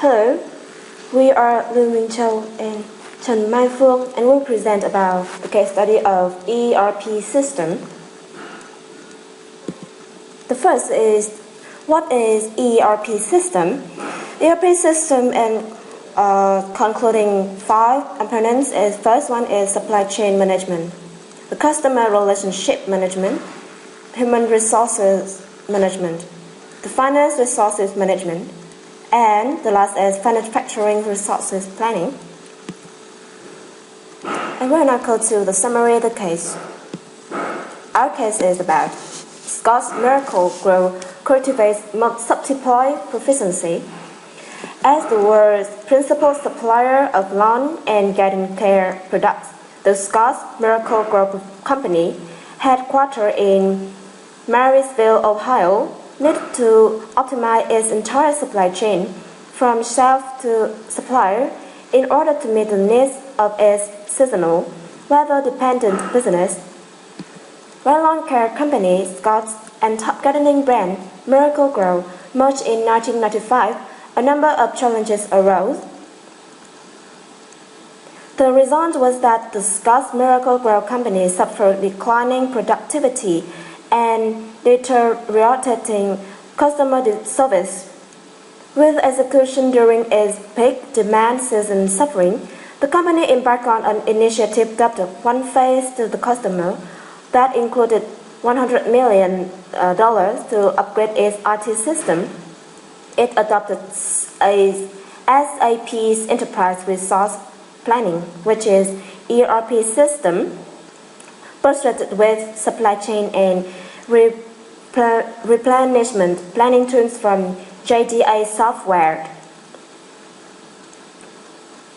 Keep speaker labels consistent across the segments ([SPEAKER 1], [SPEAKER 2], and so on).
[SPEAKER 1] Hello, we are Lưu Minh Châu and Trần Mai Phương, and we'll present about the case study of ERP system. The first is, what is ERP system? ERP system and concluding 5 components is, first one is supply chain management, the customer relationship management, human resources management, the finance resources management, and the last is manufacturing resources planning. And we'll now go to the summary of the case. Our case is about Scott's Miracle Grow cultivates multiply proficiency. As the world's principal supplier of lawn and garden care products, the Scott's Miracle Grow company, headquartered in Marysville, Ohio, needed to optimize its entire supply chain from shelf to supplier in order to meet the needs of its seasonal, weather-dependent business. When lawn care company Scott's and top gardening brand Miracle Grow merged in 1995, a number of challenges arose. The result was that the Scott's Miracle Grow company suffered declining productivity and deteriorating customer service. With execution during its peak demand season suffering, the company embarked on an initiative dubbed One Face to the Customer that included $100 million to upgrade its IT system. It adopted a SAP's Enterprise Resource Planning, which is ERP system, frustrated with supply chain and replenishment planning tools from JDA software.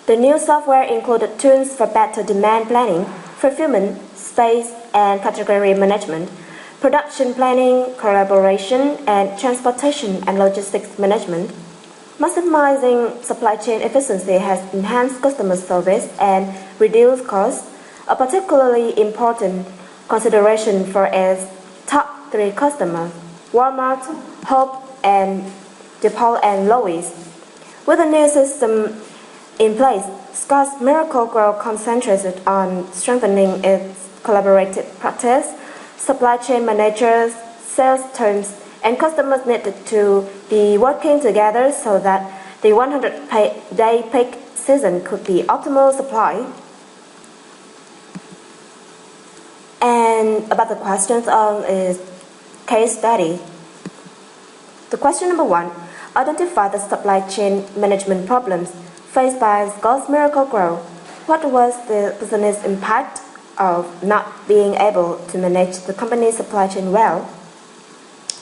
[SPEAKER 1] The new software included tools for better demand planning, fulfillment, space and category management, production planning, collaboration, and transportation and logistics management. Maximizing supply chain efficiency has enhanced customer service and reduced costs, a particularly important consideration for its top 3 customers, Walmart, Hope, and DePaul and Lowe's. With the new system in place, Scott's Miracle Grow concentrated on strengthening its collaborative practice. Supply chain managers, sales teams, and customers needed to be working together so that the 100-day peak season could be optimal supply. And about the questions on is case study. The question number 1, identify the supply chain management problems faced by Scott's Miracle Grow. What was the business impact of not being able to manage the company's supply chain well?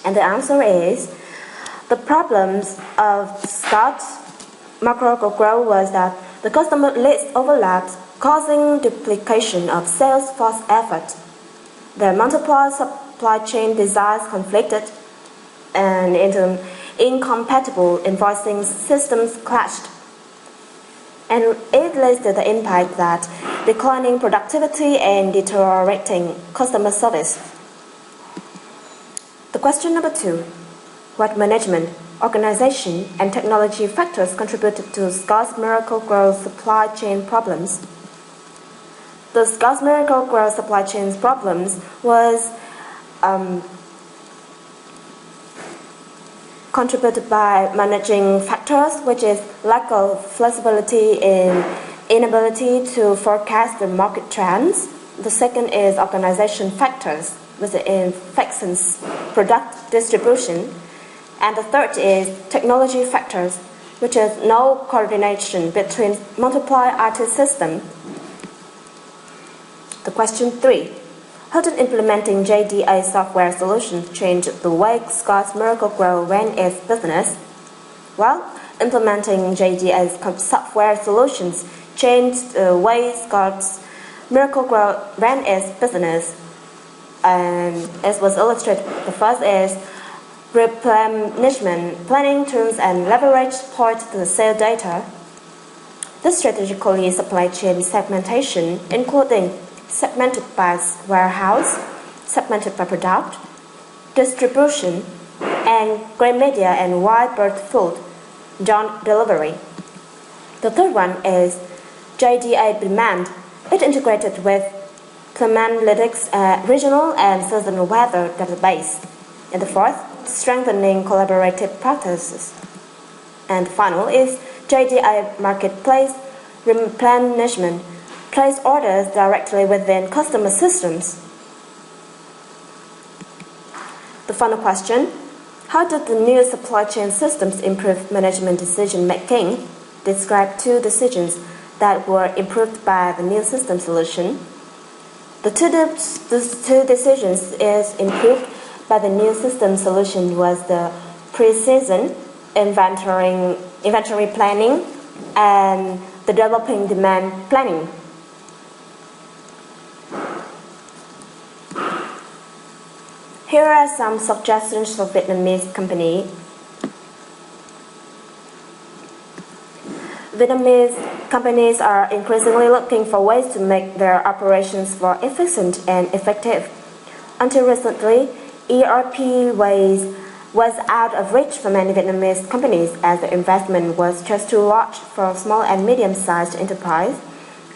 [SPEAKER 1] And the answer is, the problems of Scott's Miracle Grow was that the customer list overlapped, causing duplication of sales force effort. The multiple supply chain designs conflicted, and incompatible invoicing systems clashed. And it listed the impact that declining productivity and deteriorating customer service. The question number 2, what management, organization, and technology factors contributed to Scott's Miracle Grow supply chain problems? The Scott's Miracle Grow supply chain problems was contributed by managing factors, which is lack of flexibility and inability to forecast the market trends. The second is organization factors, which affects product distribution. And the third is technology factors, which is no coordination between multiple IT systems. The question 3, how did implementing JDA software solutions change the way Scott's Miracle Grow ran its business? Well, implementing JDA's software solutions changed the way Scott's Miracle Grow ran its business. And as was illustrated, the first is replenishment planning tools and leverage point to the sale data. This strategically supply chain segmentation, including segmented by warehouse, segmented by product, distribution, and grain media and wild bird food, Dawn delivery. The third one is JDA demand. It integrated with Planalytics, regional and seasonal weather database. And the fourth, strengthening collaborative practices. And the final is JDA marketplace replenishment. Place orders directly within customer systems. The final question, how did the new supply chain systems improve management decision making? Describe 2 decisions that were improved by the new system solution. The two decisions is improved by the new system solution was the pre-season inventory planning and the developing demand planning. Here are some suggestions for Vietnamese company. Vietnamese companies are increasingly looking for ways to make their operations more efficient and effective. Until recently, ERP was out of reach for many Vietnamese companies as the investment was just too large for small and medium-sized enterprise,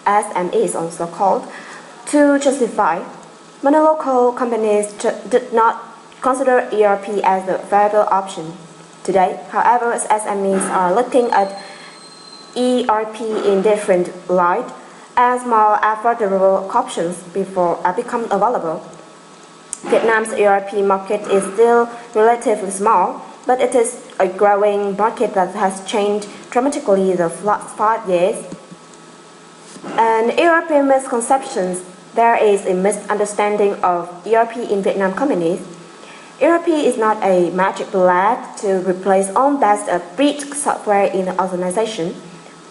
[SPEAKER 1] SMEs also called, to justify. Many local companies did not consider ERP as a viable option. Today, however, SMEs are looking at ERP in different light as more affordable options become available. Vietnam's ERP market is still relatively small, but it is a growing market that has changed dramatically the last 5 years. And ERP misconceptions. There is a misunderstanding of ERP in Vietnam companies. ERP is not a magic bullet to replace all best-of-breed software in the organization.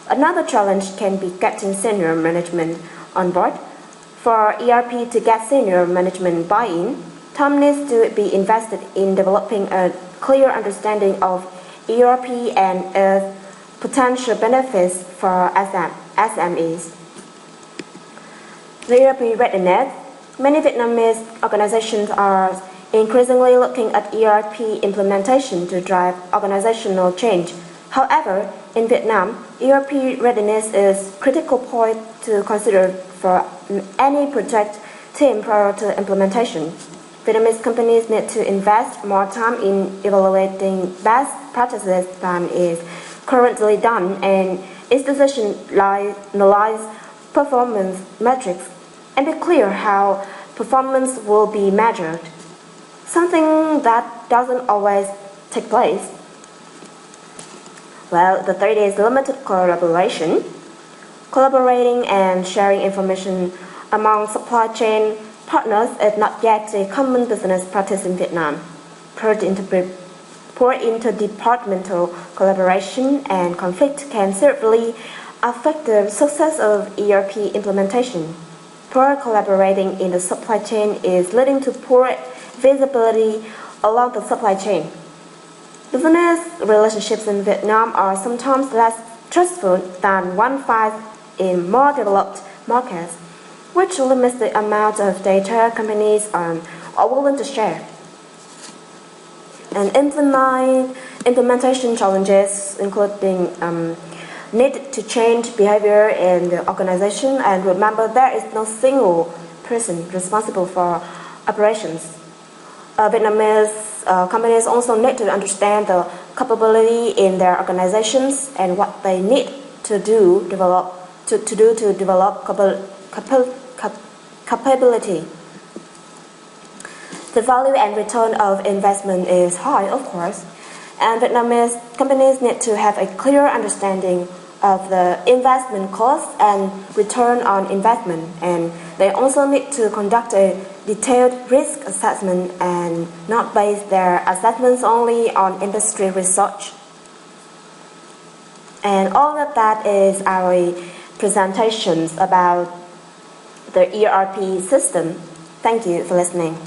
[SPEAKER 1] Another challenge can be getting senior management on board. For ERP to get senior management buy-in, time needs to be invested in developing a clear understanding of ERP and its potential benefits for SMEs. The ERP readiness. Many Vietnamese organizations are increasingly looking at ERP implementation to drive organizational change. However, in Vietnam, ERP readiness is a critical point to consider for any project team prior to implementation. Vietnamese companies need to invest more time in evaluating best practices than is currently done, and institutionalize performance metrics and be clear how performance will be measured, something that doesn't always take place. Well, the third is limited collaboration. Collaborating and sharing information among supply chain partners is not yet a common business practice in Vietnam. Poor interdepartmental collaboration and conflict can severely affect the success of ERP implementation. Poor collaborating in the supply chain is leading to poor visibility along the supply chain. Business relationships in Vietnam are sometimes less trustful than one finds in more developed markets, which limits the amount of data companies are willing to share. And implementation challenges including need to change behavior in the organization, and remember there is no single person responsible for operations. Vietnamese companies also need to understand the capability in their organizations and what they need to develop capability. The value and return of investment is high, of course, and Vietnamese companies need to have a clear understanding of the investment cost and return on investment, and they also need to conduct a detailed risk assessment and not base their assessments only on industry research. And all of that is our presentations about the ERP system. Thank you for listening.